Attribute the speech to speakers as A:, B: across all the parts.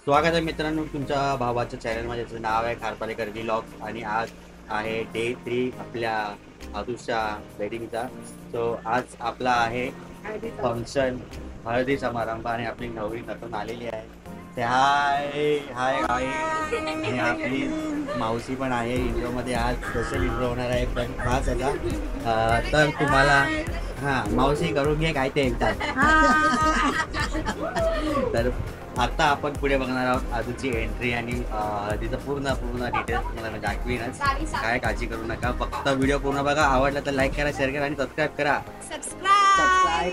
A: स्वागत आहे मित्रांनो तुमच्या भावाच्या चॅनलमध्ये. त्याचं नाव आहे खारपालेकर व्लॉग्स आणि आज आहे डे 3 आपल्या आदूच्या वेडिंगचा. सो आज आपला आहे फंक्शन, हळदी समारंभ आणि आपली नवरी नटून आलेली आहे. ते हाय हाय हाय आणि आपली मावशी पण आहे इंट्रोमध्ये. आज स्पेशल इंट्रो होणार आहे पण खास याचा तर तुम्हाला मावशी करून घे काय ते एकदा. तर आता आपण पुढे बघणार आहोत आजची एंट्री आणि तिचं पूर्ण डिटेल्स मला दाखवीनच. काय काळजी करू नका, फक्त व्हिडिओ पूर्ण बघा. आवडला तर लाईक करा, शेअर करा आणि सबस्क्राईब करा.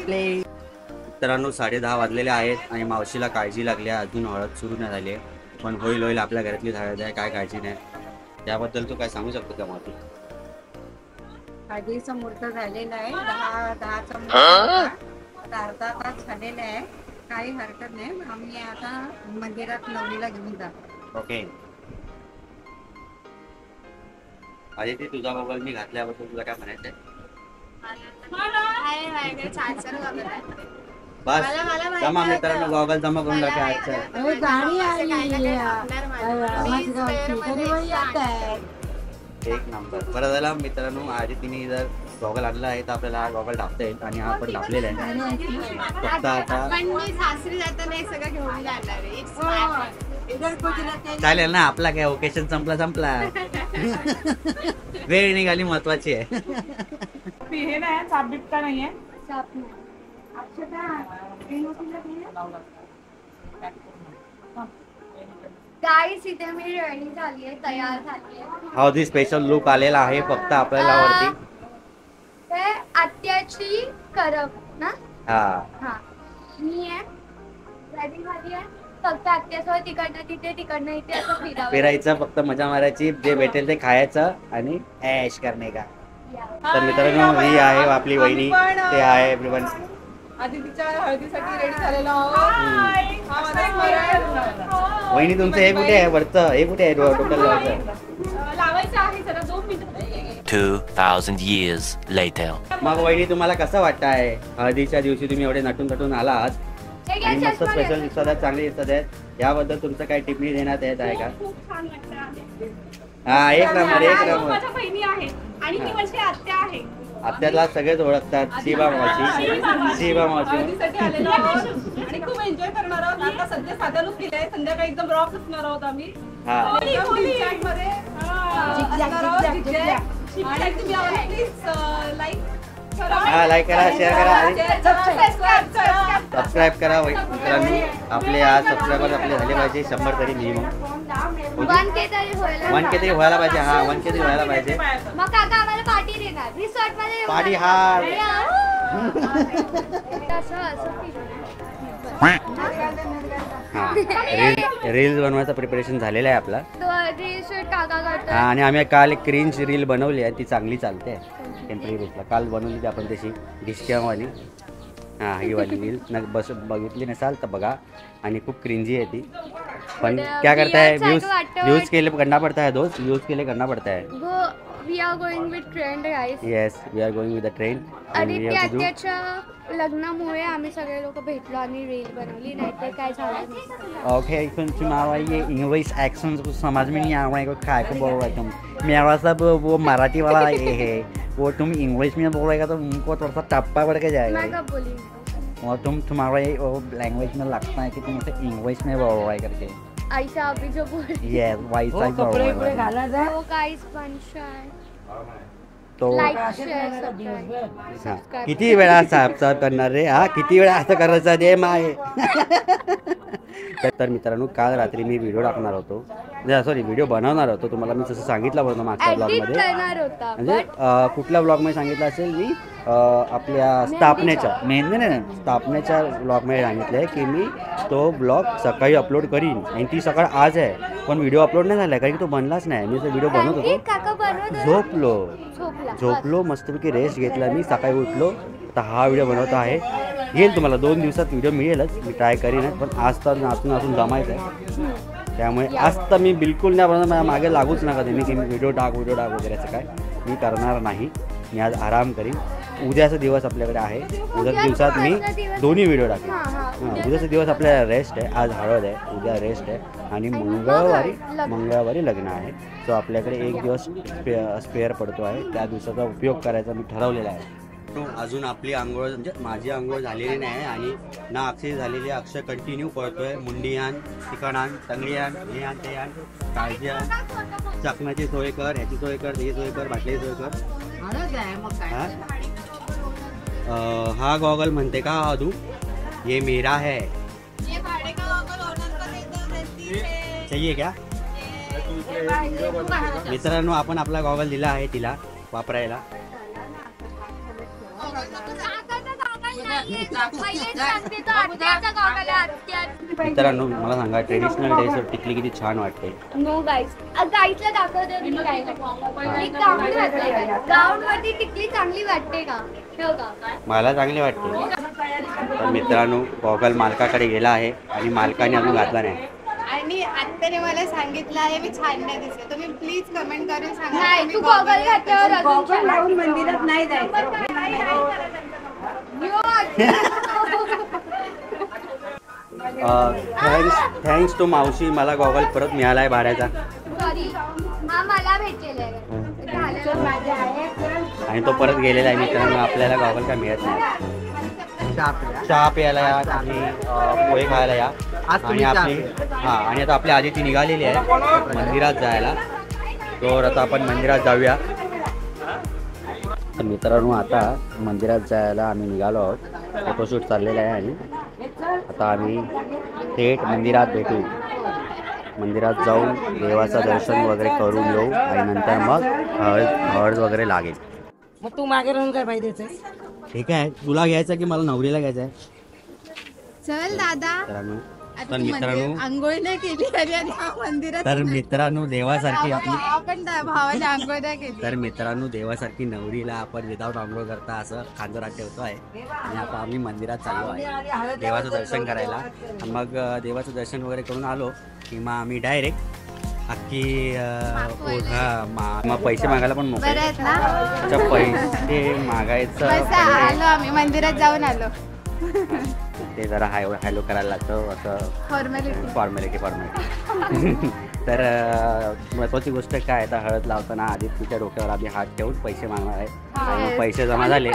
A: मित्रांनो 10:30 वाजलेले आहेत आणि मावशीला काळजी लागली आहे. अजून हळद सुरू नाही झाली आहे पण होईल आपल्या घरातली हळद आहे, काय काळजी नाही. त्याबद्दल तू काय सांगू शकतो का मावशी?
B: हळदीचा मुहूर्त झालेला आहे. 10:10चा मुहूर्त अर्धा तास झालेला आहे. काही हरकत नाही. आम्ही आता मंदिरात नवरीला घेऊन जातो.
A: ओके. आधी ते तुझा मोबाईल मी घातल्याबद्दल तुला काय म्हणायचं आहे? बस जमा मित्रांनो, गॉगल जमा करून टाका. एक नंबर. बरं झालं मित्रांनो, आधी तिने जर गॉगल आणला आहे तर आपल्याला हा गॉगल टाकता येईल आणि हा पण टाकलेला आहे. फक्त आता चालेल ना, आपला काय ओकेशन संपला. वेळ निघाली महत्वाची आहे.
B: हे नाही साप बिबटा नाहीये.
C: गाईस इथे मी रेडी झाली आहे, तयार झाली आहे.
A: हळदी स्पेशल लुक आलेला आहे फक्त आपल्याला वरती.
C: ते आत्याची करप ना.
A: हा
C: मी आहे रेडी झाली आहे. फक्त आत्यासोबत तिकडनं तिथे तिकडनं इथे असं
A: फिरायचं, फक्त मजा मारायची, जे भेटेल ते खायचं आणि ऐश करणे का. तर मित्रांनो ही आहे आपली वहिनी, ते आहे एव्हरीवन.
B: आधी तिच्या हळदीसाठी रेडी झालेलो आहोत.
A: वहिनी तुमचं हे कुठे आहे वरचं? हे कुठे आहे टोटल
B: लावायचं आहे जरा 2 मिनिटं.
D: 2000 years later.
A: मग वहिनी तुम्हाला कसं वाटत आहे हळदीच्या दिवशी तुम्ही एवढे नटून आलात आणि मस्त स्पेशल दिसत आहेत, चांगले दिसत आहेत, याबद्दल तुमचं काही टिप्पणी देण्यात येत आहे का? हा एक नंबर.
B: आणि ती माझी आत्या आहे.
A: आत्याला सगळेच ओळखतात. शिवा मावशी.
B: आणि खूप एन्जॉय करणार आहोत. आता सध्या साधा लुक केलाय, संध्याकाळी एकदम रॉक असणार आहोत आम्ही.
A: लाईक करा, शेअर करा आणि सबस्क्राईब करा. मित्रांनो आपले आज सबस्क्रायबर आपले झाले पाहिजे 100 तरी मिनिमम.
C: 1K
A: तरी व्हायला पाहिजे. 1K तरी व्हायला पाहिजे.
C: मग काका आम्हाला पार्टी देणार रिसॉर्ट मध्ये.
A: पार्टी हा रील्स बनवायचं प्रिपरेशन झालेलं आहे आपला. आणि आम्ही काल एक क्रिंज रील बनवली आहे, ती चांगली चालते. टेम्पररीला काल बनवली ती आपण तशी डिस्कॅमवाली. ही वाली रील बस बघितली नसाल तर बघा. आणि खूप क्रिंजी आहे ती, पण क्या करता है व्यूज के लिए करना पड़ता है दोस्त. व्यूज के लिए करना पड़ता है.
C: We are going with trend guys.
A: Yes, we are going with the trend.
C: आदित्याच्या लग्नामुळे आम्ही सगळे लोक भेटलो आणि रील बनवली, नाही तर काय झालं नाही.
A: ओके तुम ये इंग्लिश एक्सेंट कुछ समझ में नहीं आ रहा है, को काय को बोल रहे तुम. मेरा सब वो मराठी वाला ये है, वो तुम इंग्लिश में बोलेगा तो उनको थोड़ा सा टप्पा पड़ के जाएगा.
C: मैं कब बोली?
A: और तुम्हारा ये लैंग्वेज में लगता है कि तुम उसे इंग्लिश में बोल रहा है करके.
C: ऐसा अभी जो बोल.
A: Yes, वैसा ही बोल रहा है.
C: वो गाइस पंचायत
A: तो
C: लाईक शेअर सबस्क्राइब.
A: किती वेळा साफ करणार रे. किती वेळा असं करायचं दे माय. तर मित्रांनो काल रात्री मी व्हिडिओ टाकणार होतो, सॉरी व्हिडिओ बनवणार होतो. तुम्हाला मी जसं सांगितलं होतं मागच्या ब्लॉगमध्ये, म्हणजे कुठल्या ब्लॉगमध्ये सांगितलं असेल मी आपल्या स्थापनेच्या ब्लॉगमध्ये सांगितलं आहे की मी तो ब्लॉग सकाळी अपलोड करीन. आणि ती सकाळ आज आहे पण व्हिडिओ अपलोड नाही झाला कारण की तो बनलाच नाही. मी तो व्हिडिओ बनवत होतो, झोपलो मस्तपैकी रेस्ट घेतला. मी सकाळी उठलो तर हा व्हिडिओ बनवतो आहे. येईल तुम्हाला 2 दिवसात व्हिडिओ मिळेलच. मी ट्राय करीनच, पण आज तर नाचून जमायचं आहे. त्यामुळे आज तर मी बिलकुल नाही बनवणार. माझ्या मागे लागूच नका तुम्ही की मी व्हिडिओ टाक वगैरे असं काय मी करणार नाही. मी आज आराम करीन. उद्याचा दिवस आपल्याकडे आहे. उद्याच्या दिवसात मी दोन्ही व्हिडिओ टाकेन. उद्याचा दिवस आपल्याला रेस्ट आहे. आज हळद आहे, उद्या रेस्ट आहे आणि मंगळवारी लग्न आहे. सो आपल्याकडे एक दिवस स्पेअर पडतो आहे. त्या दिवसाचा उपयोग करायचा मी ठरवलेला आहे. अजून आपली आंघोळ म्हणजे माझी आंघोळ झालेली नाही आणि ना अक्षय झालेली. अक्षय कंटिन्यू पळतोय. मुंडी आण, चिकन आण, तंगडी आण, हे आण, ते आण, काळजी आण, चकण्याची सोय कर, ह्याची सोय कर, त्याची सोय कर, बाटलीची सोय कर. हा गॉगल म्हणते का हा तू? ये मेरा है. चाहिए क्या? मित्रांनो आपण आपला गॉगल दिला आहे तिला वापरायला. मित्रांनो मला सांगा ट्रेडिशनल ड्रेसवर टिकली किती छान वाटते.
C: नो गाईज गाईजला दाखवते मी काय गाऊन वरती टिकली चांगली वाटते का?
A: मला चांगली वाटते. तर मित्रांनो गॉगल मालकाकडे गेला आहे आणि मालकाने अजून घातला नाही
B: आणि आत्याने मला सांगितलं आहे मी छान नाही दिसत. तुम्ही प्लीज कमेंट करून सांगा.
C: नाही तू गॉगल घातल्यावर
B: गॉगल लावून मंदिरात नाही जायचं.
A: थँक्स टू मावशी मला गॉगल परत मिळाला आहे भाड्याचा.
C: सॉरी हा मला भेटलेला आहे
A: आणि तो परत गेलेला आहे. मित्रांनो आपल्याला गॉगल काय मिळत नाही. चहा प्यायला या आणि पोहे खायला या आणि आणि आता आपली आदिती निघालेली आहे मंदिरात जायला. तर आता आपण मंदिरात जाऊया. तर मित्रांनो आता मंदिरात जायला आम्ही निघालो आहोत. फोटोशूट चाललेला आहे आणि आता आम्ही थेट मंदिरात भेटू. मंदिरात जाऊन देवाचं दर्शन वगैरे करून येऊ आणि नंतर मग हळद वगैरे लागेल.
B: मग तू मागे राहून काय पाहिजे?
A: ठीक आहे तुला घ्यायचं की मला नवरीला घ्यायचं आहे?
B: चल दादा.
A: तर मित्रांनो
B: आंघोळ नाही केली आणि मंदिरात.
A: तर मित्रांनो देवासारखी आपली
B: आपण भावाला आंघोळ नाही केली.
A: तर मित्रांनो देवासारखी नवरीला आपण विदाऊट आंघोळ करता असं खांदोरात ठेवतो आहे. आणि आता आम्ही मंदिरात चाललो आहे देवाचं दर्शन करायला. मग देवाचं दर्शन वगैरे करून आलो की मग आम्ही डायरेक्ट अख्खी मग पैसे मागायला पण मोकळे आहेत ना. पैसे मागायचं
B: आलो आम्ही मंदिरात जाऊन आलो.
A: ते जरा हॅलो करायला लागतं असं फॉर्मॅलिटी. तर महत्वाची गोष्ट काय तर हळद लावताना आधी तिच्या डोक्यावर आधी हात ठेवून पैसे मागणार आहे. आणि पैसे जमा झाले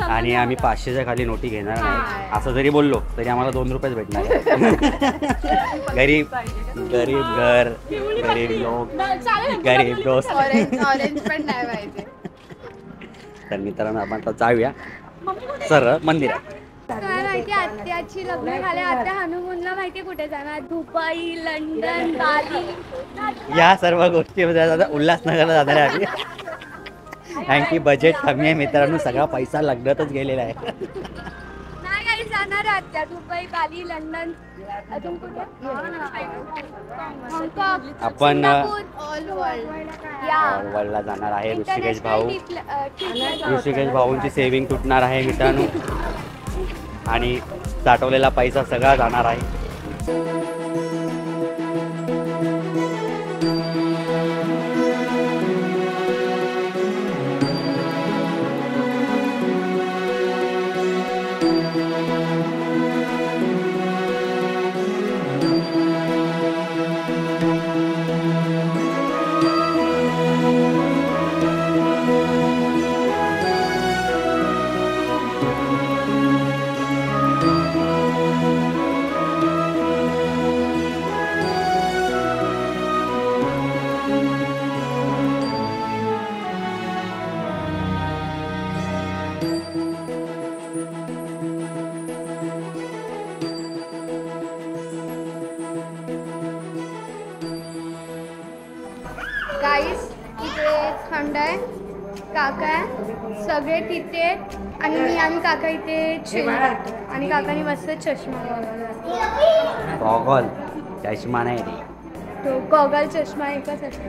A: आणि आम्ही 500च्या खाली नोटी घेणार नाही. असं जरी बोललो तरी आम्हाला 2 रुपयेच भेटणार आहे. गरीब घर, गरीब लोक, गरीब दोस्त. तर मित्रांनो आपण आता जाऊया सरळ मंदिरात.
C: काय माहिती आत्याची लग्न झाले. आता हनुमूनला माहिती कुठे जाणार? दुबई, लंडन, बाली
A: या सर्व गोष्टी उल्हासनगरला जाणार आहे आम्ही. कारण की बजेट कमी आहे मित्रांनो. सगळा पैसा लग्नातच गेलेला आहे.
C: नाही काही जाणार आत्या. दुबई, बाली, लंडन अजून कुठे
A: आपण
C: ऑल
A: वर्ल्डला जाणार आहे. ऋषिकेश भाऊंची सेविंग तुटणार आहे मित्रांनो आणि साठवलेला पैसा सगळा जाणार आहे.
C: गाईस इथे थंड आहे. काका आहे सगळे तिथे आणि मी आणि काका इथे चिल करतो. आणि काकाने मस्त चष्मा
A: गॉगल चष्मा नाही
C: तो गॉगल चष्मा एकच असतो.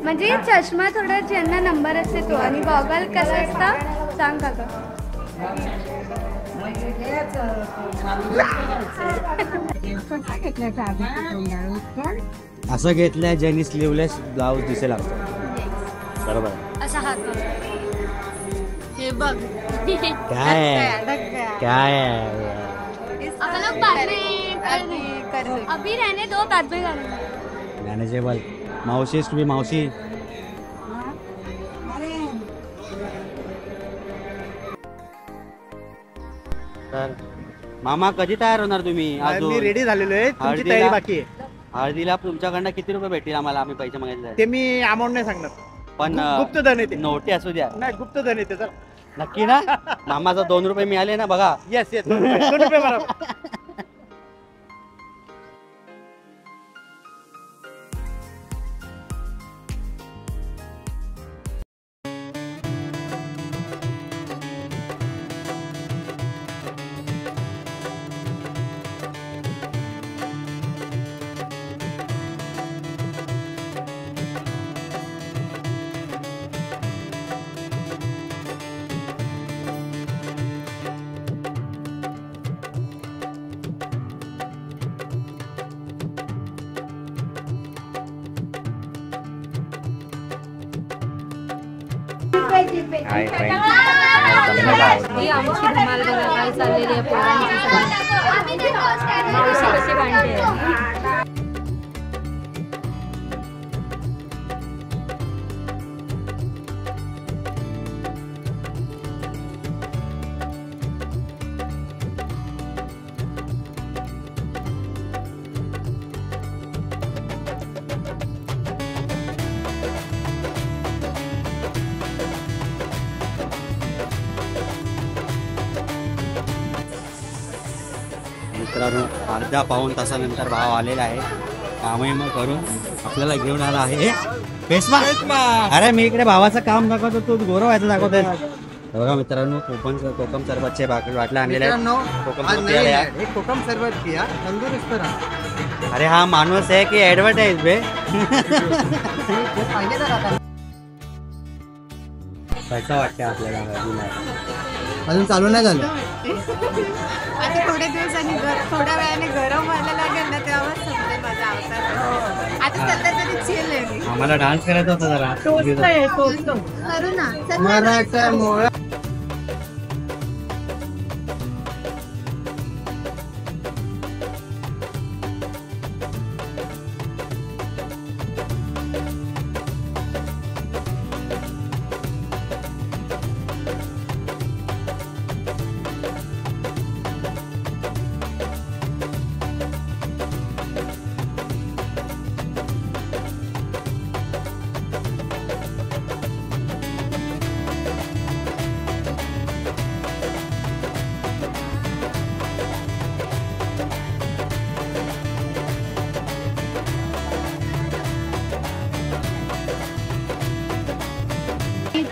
C: म्हणजे चष्मा थोडा ज्यांना नंबर असते तो आणि गॉगल कसं असतं सांग काका.
A: असं घेतलंय ज्यांनी स्लीवलेस ब्लाऊज दिसेल बरोबर.
C: असा हात हे बघ
A: काय काय
C: अपन लोग बाद में अभी रहने दो, बाद में करेंगे।
A: मॅनेजेबल मावशीस तुम्ही मावशी. तर मामा कधी तयार होणार तुम्ही?
E: मी
A: अजून
E: रेडी झालेलो आहे, तुमची
A: हळदीला-
E: तयारी बाकी आहे.
A: हळदीला तुमच्याकडनं किती रुपये भेटतील आम्हाला? आम्ही पैसे मागितले
E: ते मी अमाऊंट नाही सांगणार,
A: पण
E: गुप्तधन येते.
A: नोटी असू द्या.
E: नाही गुप्तधन येते सर.
A: नक्की ना? मामाचा 2 रुपये मिळाले ना बघा.
E: येस येस 2 रुपये बरोबर.
A: Hi friend.
C: ही आमची धमाल बघा काय चाललेली आहे पोरांची सगळी. मावशी कशी भांडते.
A: मित्रांनो अर्ध्या पाऊण तासानंतर भाव आलेला आहे. कामही मग करून आपल्याला घेऊन आला आहे. पेस्मा अरे मी इकडे भावाचं काम दाखवतो, तू गोरव व्हायचं दाखवतोय. बघा मित्रांनो कोकम सरबतचे बाटल्या आणलेल्या आहेत. कोकम सरबत प्यायला या.
E: एक कोकम सरबत पिया, तंदुरुस्त राहा.
A: अरे हा माणूस आहे की ऍडव्हर्टाईज बे? कसं वाटतं आपल्याला हळदीला?
E: अजून चालू नाही झालं.
B: आता थोडे दिवसांनी थोड्या वेळाने गरम व्हायला लागेल ना, तेव्हा समजेल माझा अवतार. आता सध्या तरी चिल आहे मी.
A: आम्हाला डान्स करायचा होता जरा.
C: करू ना.
E: मराठा मोळा.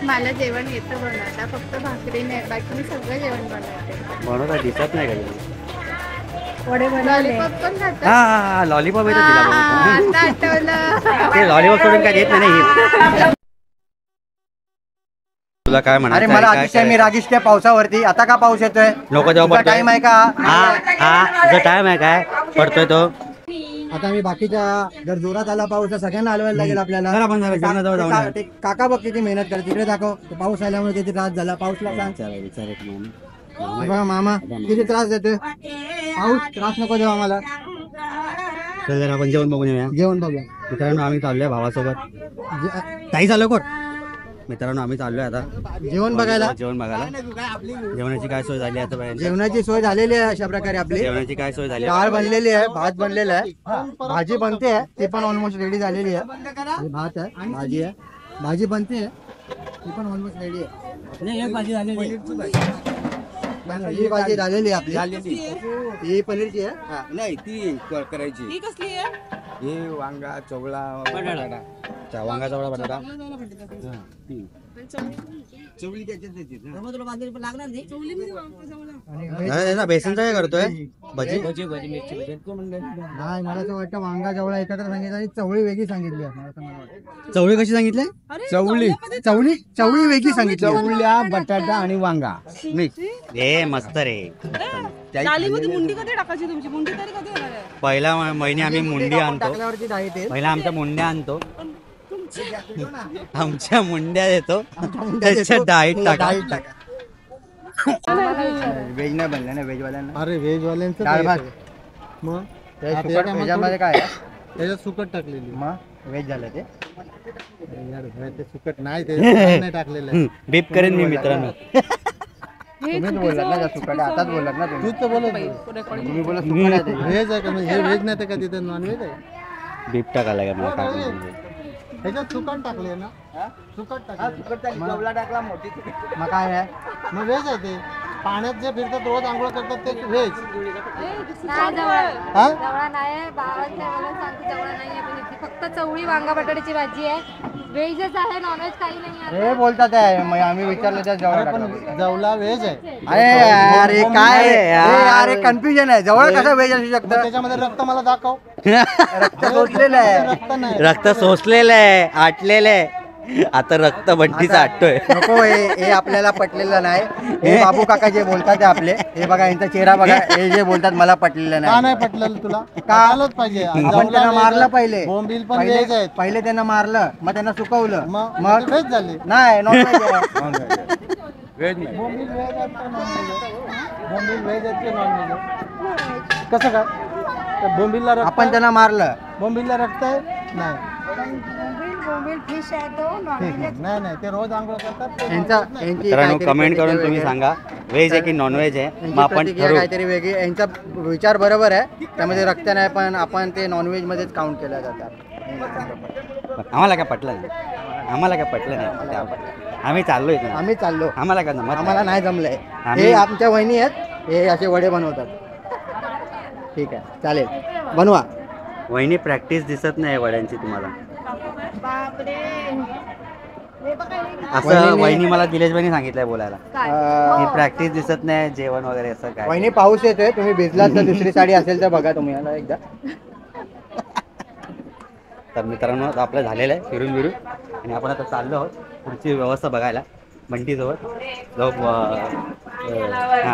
C: मला जेवण येतं बनवता, फक्त भाकरी नाही, बाकी मी सगळं जेवण बनवते.
A: बनवता दिसत नाही का तुम्ही?
C: वडे बनवले पण खातात.
A: हा लॉलीपॉप येतो तिला बनवता.
C: आता आठवलं.
A: ते लॉलीपॉप सोडून काय देत नाही. तुला काय म्हणा?
E: अरे मला अतिशय मी रागीश त्या पावसावरती. आता का पाऊस येतोय?
A: लोक जेव्हा
E: टाइम आहे का?
A: हा जो टाइम आहे काय पडतोय तो.
E: आता मी बाकीच्या जर जोरात आला पाऊस तर सगळ्यांना हलवायला लागेल आपल्याला.
A: जरा बंद करा, जेवणाजवळ जाऊन या.
E: ते काका बघ किती मेहनत करते. तिकडे दाखव. तो पाऊस आल्यामुळे किती त्रास झाला. पाऊसला सांग.
A: विचार एक मामा.
E: हे बघा मामा किती त्रास देतोय. पाऊस त्रास नको देऊ आम्हाला.
A: चल जरा आपण जेवण बघून येऊया.
E: जेवण बघूया.
A: मित्रांनो आम्ही चाललोय भावासोबत. ताई चालू कर. मित्रांनो आम्ही चाललोय आता
E: जेवण बघायला.
A: जेवण बघायला. जेवणाची काय सोय झाली आतापर्यंत?
E: जेवणाची सोय झालेली आहे अशा प्रकारे. आपली
A: जेवणाची काय सोय झाली?
E: डाळ बनलेली आहे, भात बनलेला आहे, भाजी बनते आहे, ते पण ऑलमोस्ट रेडी झालेली आहे. हे भात आहे, भाजी आहे, भाजी बनते आहे, ती पण ऑलमोस्ट रेडी आहे.
A: भाजी झालेली.
E: ही भाजी झालेली आहे आपली. ही पनीरची आहे.
F: नाही ती करायची.
B: ही कसली आहे?
F: हे वांगा चवळा
A: वांगा चवळा बटाटा.
F: चवळी त्याच्यात येते
A: आणि बेसनचा काय करतोय? भजी.
E: नाही मला तर वाटतं वांगा जवळ एकत्र सांगितलं आणि चवळी वेगळी सांगितली आहे. मला तर मला वाटतं.
A: चवळी कशी सांगितली?
F: चवळी
E: चवळी चवळी वेगळी सांगितली आहे.
F: चवळ्या बटाटा आणि वांगा मिक्स.
A: ए मस्त रे.
B: मुंडी कधी टाकायची तुमची? मुंडी तरी कधी येणार आहे?
A: पहिला महिने आम्ही मुंडी आणतो.
E: टाकल्यावरती डाळी ते.
A: पहिला आमच्या मुंड्या आणतो. आमच्या मुंड्या देतो त्याच्या डाएट टाका.
E: व्हेज नाही बनलं ना व्हेजवाल्यांना.
G: अरे व्हेज वाल्यांचं
E: डाळ भात.
G: मग
E: त्याच्यामध्ये काय आहे?
G: त्याच्यात सुकट टाकलेली.
E: मग व्हेज झालं ते.
G: यार ते सुकट नाही ते नाही टाकलेलं आहे.
A: बीप करेन मी मित्रांनो.
E: तुम्हीच बोललात ना सुकट आताच बोललात ना तुम्ही.
G: तूच तर बोलत
E: तुम्ही बोला सुकट आहे ते.
G: व्हेज आहे का म्हणजे हे व्हेज नाही तर का तिथे नॉन व्हेज आहे.
A: बीप टाकायला का मला काय
G: ह्याच्यात सुकट टाकले ना सुकट टाकले
E: मग काय आहे?
G: मग व्हेज आहे ते. पाण्यात जे फिरतात रोज आंघोळ करतात ते व्हेज.
C: नाही जवळ
G: हा
C: जवळ नाही बाबांच्या मला सांगते जवळ नाही आहे पण इथे फक्त चवळी वांगा बटाट्याची भाजी आहे. व्हेजच आहे नॉनव्हेज काही नाही आहे.
E: हे बोलतात आहे मग आम्ही विचारलं त्या जवळ
G: पण जवला व्हेज आहे.
E: अरे काय अरे कन्फ्युजन आहे. जवळ कसं व्हेज असू
G: मग
E: शकतं?
G: त्याच्यामध्ये रक्त मला दाखव.
E: रक्त सोचलेलं आहे.
G: रक्त नाही.
A: रक्त सोसलेलं आहे आटलेलं आहे. आता रक्त बंटीचा आटतोय.
E: नको हे आपल्याला पटलेलं नाही. हे बाबू काका जे बोलतात ते आपले हे बघा यांचा चेहरा बघा. हे जे बोलतात मला पटलेलं
G: का
E: नाही.
G: नाही पटलं तुला?
E: का
G: आलंच पाहिजे.
E: आपण
G: जवला
E: त्यांना
G: व्हेज
E: मारलं
G: आहे.
E: पहिले.
G: बोंबील पण व्हेज आहेत.
E: पहिले त्यांना मारलं मग त्यांना सुकवलं
G: मग
E: मग
G: व्हेज झाले.
E: नाही नॉन
F: व्हेज नाही.
G: बोंबील व्हेज आहेत का नॉन व्हेज? बोंबील व्हेज आहेत की नॉन व्हेज? कसं काय? त्या बोंबीलला रक्त
E: आपण त्यांना मारलं.
G: बोंबीलला रक्त आहे नाही.
B: बोंबील फिश आहे तो नॉनव्हेज.
G: नाही नाही ते रोज आंघोळ करतात ते
E: यांचा
G: non-veg नाही.
E: यांची
A: मित्रांनो
E: काहीतरी
A: कमेंट करून
E: प्रतिक्रिया
A: तुम्ही
E: वेगळी
A: सांगा व्हेज आहे की नॉन व्हेज आहे.
E: यांची
A: मग आपण
E: प्रतिक्रिया
A: ठरवू.
E: काहीतरी वेगळी. यांचा विचार बरोबर आहे. त्यामध्ये रक्त नाही पण आपण ते नॉनव्हेज मध्येच काउंट केलं जातात.
A: आम्हाला काय पटलं नाही. आम्हाला काय पटलं नाही. आम्ही चाललोय इथून.
E: आम्ही चाललो.
A: आम्हाला काय जमत
E: आम्हाला नाही जमलंय.
A: आम्ही-
E: हे आमच्या वहिनी आहेत. हे असे वडे बनवतात. ठीक आहे चालेल बनवा.
A: वहिनी प्रॅक्टिस दिसत नाही वड्यांची तुम्हाला. असं
E: वहिनीने-
A: वहिनी मला दिलेश भाईनी सांगितलंय बोलायला.
C: काय
A: ही प्रॅक्टिस दिसत नाही जेवण वगैरे असं काय.
E: वहिनी पाऊस येतोय. तुम्ही भिजलात तर दुसरी साडी असेल तर बघा तुम्ही याला एकदा.
A: तर मित्रांनो आता आपलं झालेलं आहे फिरून फिरून आणि आपण आता चाललो आहोत पुढची व्यवस्था बघायला बंटीजवळ जाऊ.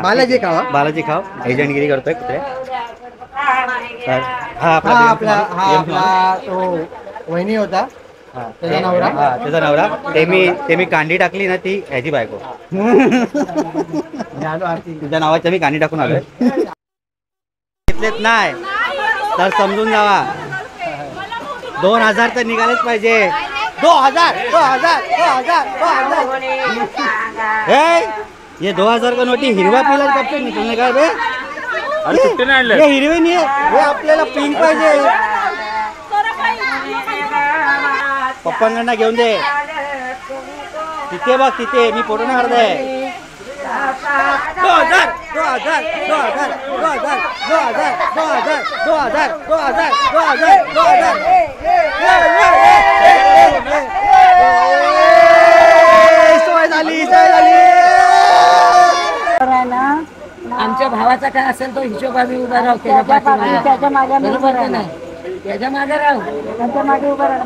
E: बालाजी खावा.
A: बालाजी खाव एजंटगिरी करतोय कुठे. तर हा
E: हा
A: आपला
E: आपला तो वहिनी होता. त्याचा नवरा.
A: त्याचा नवरा. ते मी कांडी टाकली ना ती ह्याची बायको. तुझ्या नावाच्या मी कांडी टाकून आलोय. घेतलेत नाही तर समजून जावा. 2000 तर निघालेच पाहिजे. 2000 ये 2000 का नोटी हिरवा पिला कब से निकलने का बे. अरे सुट्टे नाही आणले. हे हिरवे नाही हे आपल्याला पिंक पाहिजे. पप्पांकडनं घेऊन दे. तिथे बघ तिथे मी फोटो नाही काढताय. 2000 सोय झाली.
H: आमच्या भावाचा काय असेल तो हिशोब आम्ही उभा राहू त्याच्या मागे बरोबर आहे ना त्याच्या मागे राहू त्याच्या मागे उभा राहू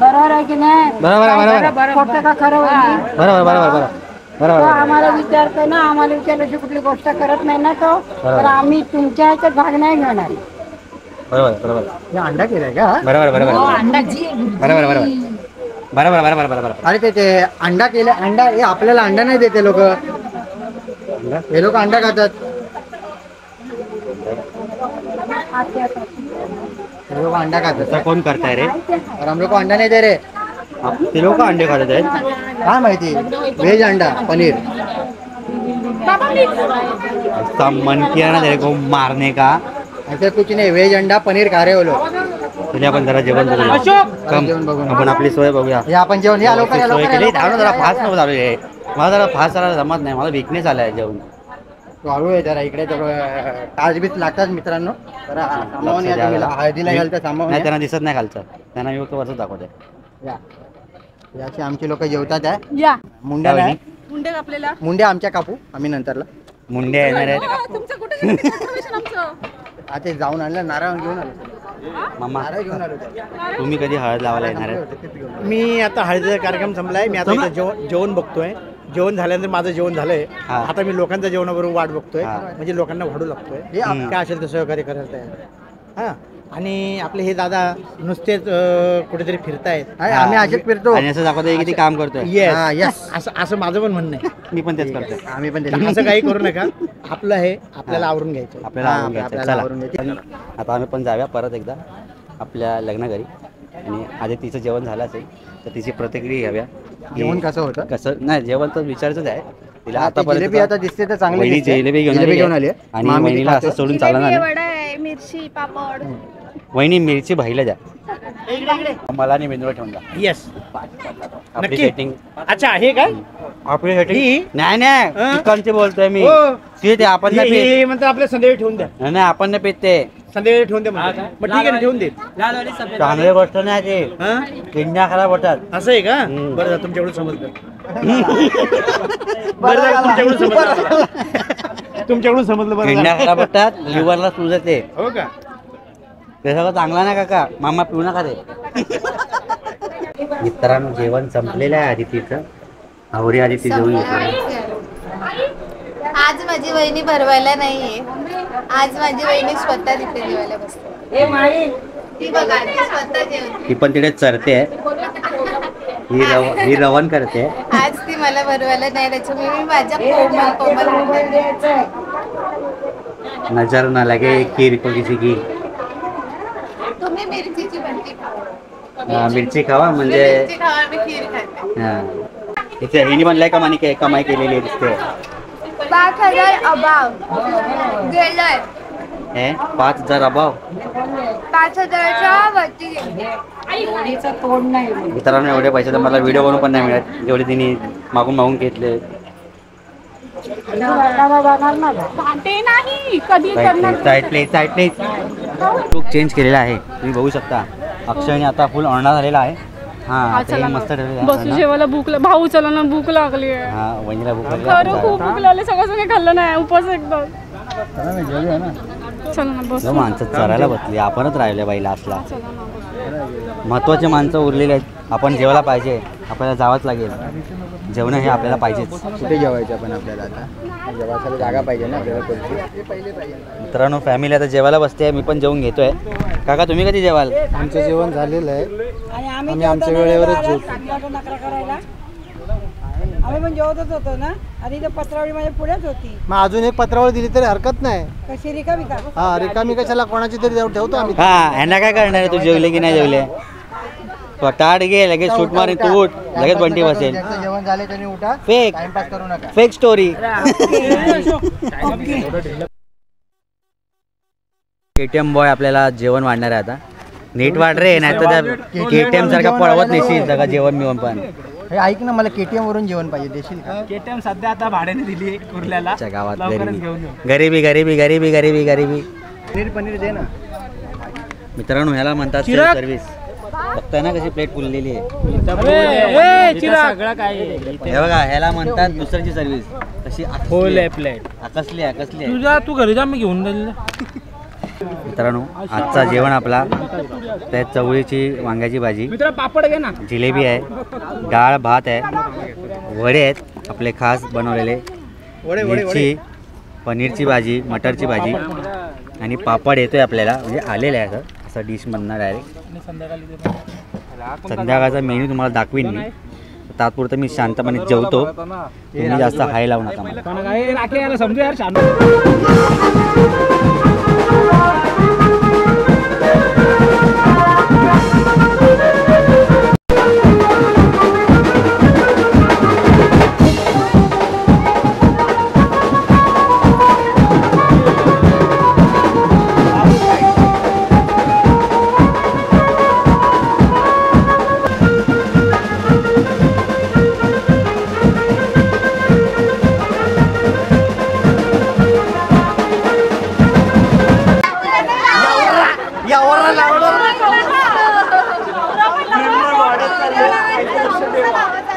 H: बरोबर आहे की नाही.
A: बरोबर
H: खोटं का खरं होईल
A: बरोबर.
H: आम्हाला विचारतो ना आम्हाला विचारल्याची कुठली गोष्ट करत नाही ना तो तर आम्ही तुमच्या ह्याच्यात भाग नाही घेणार.
A: बरोबर
E: हे अंडा केलाय का?
A: बरोबर.
E: अरे ते अंडा केलं. अंडा हे आपल्याला अंडा नाही देते लोक. हे लोक अंडा खातात. हे लोक अंडा खातात.
A: तर कोण करताय रे.
E: और हम लोग को अंडा नहीं दे रहे.
A: ते लोक अंडे खात आहेत.
E: काय माहिती. व्हेज अंडा पनीर.
A: ऐसा मन किया ना तेरे को मारने का.
E: ऐसे कुछ नहीं. व्हेज अंडा पनीर खा रहे हो लोग.
A: तुझे आपण जरा जेवण बघूया.
E: जेवण बघू.
A: आपण आपली सोय बघूया.
E: हे आपण जेवण या लवकर या
A: सोय
E: लवकर
A: केली.
E: या
A: धावणं जरा फास्ट
E: लवकर.
A: नको चालू आहे. मला जरा फास्ट चालायला जमत नाही. मला विकनेस आलाय जेवण.
E: हळू आहे जरा इकडे तर तास बीस लागतात मित्रांनो. जरा सामावून या तुम्ही. हळदीला घाल तर सामावून
A: नाही
E: या.
A: त्यांना दिसत नाही खालचं. त्यांना मी फक्त वरच दाखवते.
E: या. याची आमची लोक जेवतात आहे.
C: या
E: मुंड्या नाही.
C: मुंडे आपल्याला
E: मुंड्या आमच्या कापू आम्ही नंतरला.
A: मुंडे येणार आहेत.
C: तुमचं कुठे इन्फॉर्मेशन आमचं
E: आता जाऊन आणलं. नारळ घेऊन आलो.
A: मामा
E: नारळ घेऊन आलो.
A: तुम्ही कधी हळद लावायला येणार आहे.
G: मी आता हळदीचा कार्यक्रम संपलाय. मी आता इथं जेवण बघतोय. जेवण झाल्यानंतर माझं जेवण झालंय.
A: हा.
G: आता मी लोकांच्या जेवणाबरोबर वाट बघतोय.
A: हा.
G: म्हणजे लोकांना वाढू लागतोय.
E: हे आप-
G: काय असेल तर सहकार्य करायला तयार. हा आणि आपले हे दादा नुसतेच कुठेतरी फिरतायत.
E: आम्ही असेच फिरतो
A: आणि असं दाखवतोय की ते काम करतोय.
G: येस असं माझं पण म्हणणं आहे.
A: मी पण तेच करतोय.
E: आम्ही पण
G: असं काही करू नका. आपलं हे आपल्याला आवरून घ्यायचं.
A: आपल्याला आवरून घ्यायचं.
E: आपल्याला
A: चला
E: आवरून घ्यायचं.
A: आता आम्ही पण जाऊया परत एकदा आपल्या लग्न घरी. आणि आधी तिचं जेवण झालं असेल तर तिची प्रतिक्रिया घ्याव्या.
E: जेवण कसं होतं?
A: कसं नाही जेवण तर विचारायचंच आहे तिला.
E: जिलेबी आता दिसते तर चांगली
A: वहिनी
E: दिसते.
A: जिलेबी
E: जिलेबी घेऊन आली
A: आणि वहिनीला असं सोडून चालणार नाही.
C: वडा आहे, मिरची, पापड.
A: वहिनी मिरची भाईला द्या. मला आणि बिंदूला ठेवून द्या.
G: येस
A: आपली
G: नक्की.
A: सेटिंग
G: अच्छा हे काय
A: आपली सेटिंग
G: ही?
A: नाही नाही चिकनची बोलतोय मी.
G: हो.
A: ते आपण नाही पेत.
G: हे म्हणतात आपल्या संध्याकाळी ठेवून द्या.
A: नाही नाही, आपण नाही पेत ते.
G: संध्याकाळी ठेवून द्या म्हणतात. मग ठीक आहे ठेवून दे.
A: चांगली गोष्ट नाही ते.
G: हा?
A: किडण्या खराब होतात.
G: असं आहे का?
A: हम्म.
G: बरं झालं तुमच्याकडून समजलं. बरं झालं तुमच्याकडून समजलं. तुमच्याकडून समजलं बरं
A: किडण्या
G: झालं.
A: खराब होतात लिव्हरला सूज येते.
G: हो का?
A: ते सगळं चांगला नाही काका. मामा पिऊ नका ते. मित्रांनो जेवण संपलेलं आहे आदितीचं. आवरी आदिती जेवून घेतलं.
I: आज माझी वहिनी भरवायला नाहीये. आज माझी वहिनी स्वतः तिथे जेवायला बसते.
H: ए माई
I: ती बघा ती स्वतः जेवते.
A: ती पण तिथे चरते. ही रवण करते.
I: आज ती मला भरवायला नाही त्याच्यामुळे मी माझ्या कोमल म्हणते.
A: नजर न लगे खीर को किसी की.
I: तुम्ही मिरचीची बनती खावा.
A: मिरची खावा म्हणजे
I: मिरची खावा मी खीर खाते.
A: हा. इथे हिनी म्हणलंय कमाई केलेली आहे दिसते.
C: 5,000 अभाव गेलंय.
A: हे 5,000 अभाव.
C: 5,000च्या वरती गेले.
H: ओढीचं तोड नाही.
A: मित्रांनो एवढे पैसे तर मला व्हिडिओ बनवून पण नाही मिळत जेवढे तिने मागून घेतले. लुक चेंज केलेला आहे तुम्ही बघू शकता. अक्षयने आता फुल ऑर्डर झालेला आहे. हा ते मस्त ठेवलेलं
J: बसू
A: आहे.
J: जेवायला भूक भाऊ चला ना भूक लागली आहे.
A: हा वहिनीला भूक लागली.
J: खरं खूप भूक लागली. सगळं काही खाल्लं नाही उपास एकदम. चला ना बस.
A: जो माणसं चरायला बसली आपणच राहिले बाईला असला. महत्वाचे माणसं उरलेले आहेत. आपण जेवायला पाहिजे. आपल्याला जावंच लागेल. जेवण हे आपल्याला पाहिजेच.
E: कुठे जेवायचं पण आपल्याला आता जेवायला जागा पाहिजे ना आपल्याला कोणती.
A: मित्रांनो फॅमिली आता जेवायला बसते. मी पण जेवून घेतोय. काका तुम्ही कधी जेवाल?
E: आमचं जेवण झालेलं आहे. आम्ही आमच्या वेळेवरच जेवतो.
B: आम्ही पण जेवतच होतो ना. आणि इथं पत्रावळी माझ्या पुढेच होती.
E: मग अजून एक पत्रावळ दिली तरी हरकत नाही.
B: कशी रिकामी का?
E: हा रिकामी कशाला कोणाची तरी जाऊन ठेवतो आम्ही.
A: हा ह्यांना काय करणार आहे? तू जेवले की नाही जेवले? ताट घे लगेच शूट मारून तू उठ लगेच बंटी बसेल.
E: ज्याचं जेवण झाले त्याने उठा.
A: फेक
E: टाइमपास करू नका.
A: Fake story. केटीएम बॉय आपल्याला जेवण वाढणार आहे आता. नीट वाढ रे नाही तर त्या केटीएम सारखा पळवत नेशील सगळं जेवण मिळून पण.
E: हे ऐक ना मला केटीएम वरून जेवण पाहिजे देशील का?
G: केटीएम सध्या आता भाड्याने दिली कुर्ल्याला.
A: आमच्या गावात
G: लवकरच घेऊन येऊ.
A: गरिबी गरिबी गरिबी गरिबी गरिबी.
E: पनीर दे ना.
A: मित्रांनो ह्याला म्हणतात
G: चिराग.
A: सर्व्हिस. बघताय ना कशी प्लेट फुललेली आहे.
G: सगळं काय
A: हे बघा ह्याला म्हणतात दुसऱ्याची सर्व्हिस. कशी
G: फुल आहे प्लेट.
A: आकसली आकसली आहे.
G: तुझा तू घरी जा मी घेऊन जाईल.
A: मित्रांनो आजचा जेवण आपला त्यात चवळीची वांग्याची भाजी,
G: मित्र पापड घे ना.
A: जिलेबी आहे, डाळ भात आहे, वडे आहेत आपले खास बनवलेले, मिरची, पनीरची भाजी, मटरची भाजी आणि पापड येतोय आपल्याला म्हणजे आलेलं आहे असं डिश बनणार डायरेक्ट. संध्याकाळचा मेन्यू तुम्हाला दाखवीन मी. तात्पुरतं मी शांतपणे जेवतो. तुम्ही जास्त हाय लावू नका मला.
G: समजू यार शांत.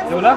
C: जेवला